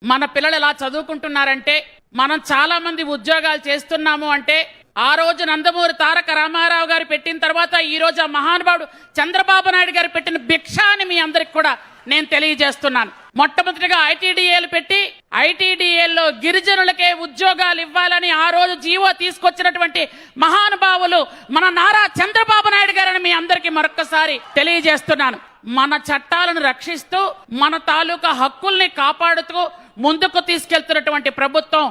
మన పిల్లలు ఎలా చదువుకుంటున్నారంటే, మనం చాలా మంది ఉద్యోగాలు చేస్తున్నాము అంటే ఆ రోజు నందమూరి తారక రామారావు గారు పెట్టిన తర్వాత ఈ రోజు ఆ మహానుభావుడు చంద్రబాబు నాయుడు గారు పెట్టిన భిక్ష అని మీ అందరికి కూడా నేను తెలియజేస్తున్నాను. మొట్టమొదటిగా ఐటీడీఏలు పెట్టి ఐటీడీఏల్లో గిరిజనులకే ఉద్యోగాలు ఇవ్వాలని ఆ రోజు జీవో తీసుకొచ్చినటువంటి మహానుభావులు మన నారా చంద్రబాబు నాయుడు గారని మీ అందరికీ మరొక్కసారి తెలియజేస్తున్నాను. మన చట్టాలను రక్షిస్తూ మన తాలూకా హక్కుల్ని కాపాడుతూ ముందుకు తీసుకెళ్తున్నటువంటి ప్రభుత్వం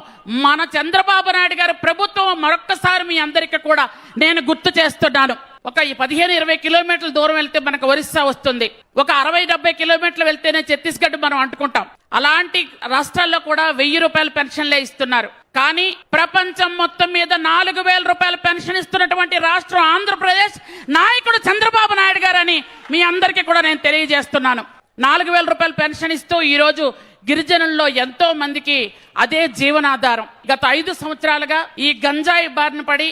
మన చంద్రబాబు నాయుడు గారి ప్రభుత్వం. మరొక్కసారి మీ అందరికీ కూడా నేను గుర్తు చేస్తున్నాను. ఒక 15-20 కిలోమీటర్ల దూరం వెళ్తే మనకు ఒరిస్సా వస్తుంది. ఒక 60-70 కిలోమీటర్లు వెళ్తేనే ఛత్తీస్గఢ్ మనం అంటుకుంటాం. అలాంటి రాష్ట్రాల్లో కూడా 1000 రూపాయల పెన్షన్లే ఇస్తున్నారు. కానీ ప్రపంచం మొత్తం మీద 4000 రూపాయల పెన్షన్ ఇస్తున్నటువంటి రాష్ట్రం ఆంధ్రప్రదేశ్. నాయకుడు చంద్రబాబు నాయుడు గారని మీ అందరికీ కూడా నేను తెలియజేస్తున్నాను. 4000 రూపాయల పెన్షన్ ఇస్తూ ఈ రోజు గిరిజనుల్లో ఎంతో మందికి అదే జీవనాధారం. గత 5 సంవత్సరాలుగా ఈ గంజాయి బారిన పడి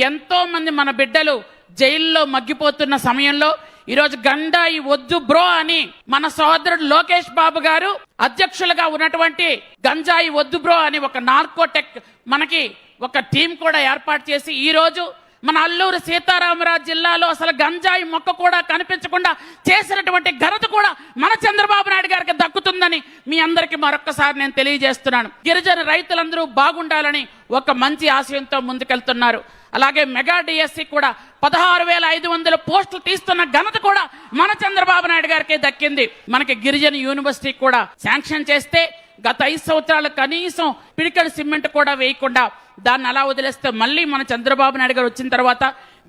ఎంతో మంది మన బిడ్డలు జైల్లో మగ్గిపోతున్న సమయంలో ఈరోజు గంజాయి వద్దు బ్రో అని మన సోదరుడు లోకేష్ బాబు గారు అధ్యక్షులుగా ఉన్నటువంటి గంజాయి వద్దు బ్రో అని ఒక నార్కోటెక్ మనకి ఒక టీం కూడా ఏర్పాటు చేసి ఈ రోజు మన అల్లూరు సీతారామరాజు జిల్లాలో అసలు గంజాయి మొక్క కూడా కనిపించకుండా చేసినటువంటి ఘనత కూడా మన చంద్రబాబు నాయుడు గారికి దక్కుతుందని మీ అందరికీ మరొక్కసారి నేను తెలియజేస్తున్నాను. గిరిజన రైతులందరూ బాగుండాలని ఒక మంచి ఆశయంతో ముందుకెళ్తున్నారు. అలాగే మెగా డిఎస్సి కూడా 16,500 పోస్టులు తీస్తున్న ఘనత కూడా మన చంద్రబాబు నాయుడు గారికి దక్కింది. మనకి గిరిజన యూనివర్సిటీ కూడా శాంక్షన్ చేస్తే గత 5 సంవత్సరాలు కనీసం పిడికడి సిమెంట్ కూడా వేయకుండా దాన్ని అలా వదిలేస్తే మళ్ళీ మన చంద్రబాబు నాయుడు గారు వచ్చిన తర్వాత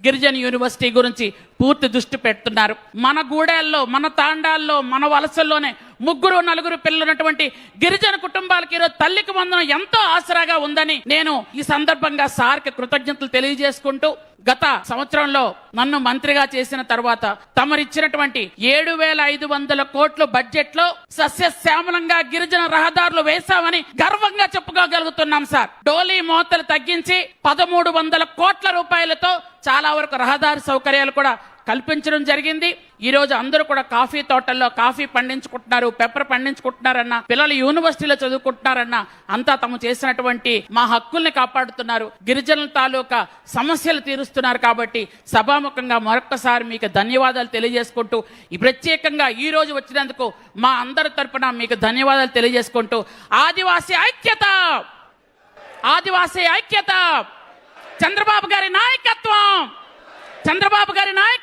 గిరిజన యూనివర్సిటీ గురించి పూర్తి దృష్టి పెడుతున్నారు. మన గూడెల్లో, మన తాండాల్లో, మన వలసల్లోనే 3-4 పిల్లలు ఉన్నటువంటి గిరిజన కుటుంబాలకి ఈరోజు తల్లికి వందనం ఎంతో ఆసరాగా ఉందని నేను ఈ సందర్భంగా సార్కి కృతజ్ఞతలు తెలియజేసుకుంటూ, గత సంవత్సరంలో నన్ను మంత్రిగా చేసిన తర్వాత తమరిచ్చినటువంటి 7,500 కోట్ల బడ్జెట్ లో సస్యశ్యామలంగా గిరిజన రహదారులు వేశామని గర్వంగా చెప్పుకోగలుగుతున్నాం సార్. డోలీ మోతలు తగ్గించి 1,300 కోట్ల రూపాయలతో చాలా వరకు రహదారి సౌకర్యాలు కూడా కల్పించడం జరిగింది. ఈ రోజు అందరూ కూడా కాఫీ తోటల్లో కాఫీ పండించుకుంటున్నారు, పెప్పర్ పండించుకుంటున్నారన్న, పిల్లలు యూనివర్సిటీలో చదువుకుంటున్నారన్న, అంతా తాము చేసినటువంటి మా హక్కుల్ని కాపాడుతున్నారు, గిరిజనుల తాలూకా సమస్యలు తీరుస్తున్నారు. కాబట్టి సభాముఖంగా మరొక్కసారి మీకు ధన్యవాదాలు తెలియజేసుకుంటూ, ఈ ప్రత్యేకంగా ఈ రోజు వచ్చినందుకు మా అందరి తరపున మీకు ధన్యవాదాలు తెలియజేసుకుంటూ, ఆదివాసీ ఐక్యత, ఆదివాసీ ఐక్యత, చంద్రబాబు గారి నాయకత్వం, చంద్రబాబు గారి నాయకత్వం.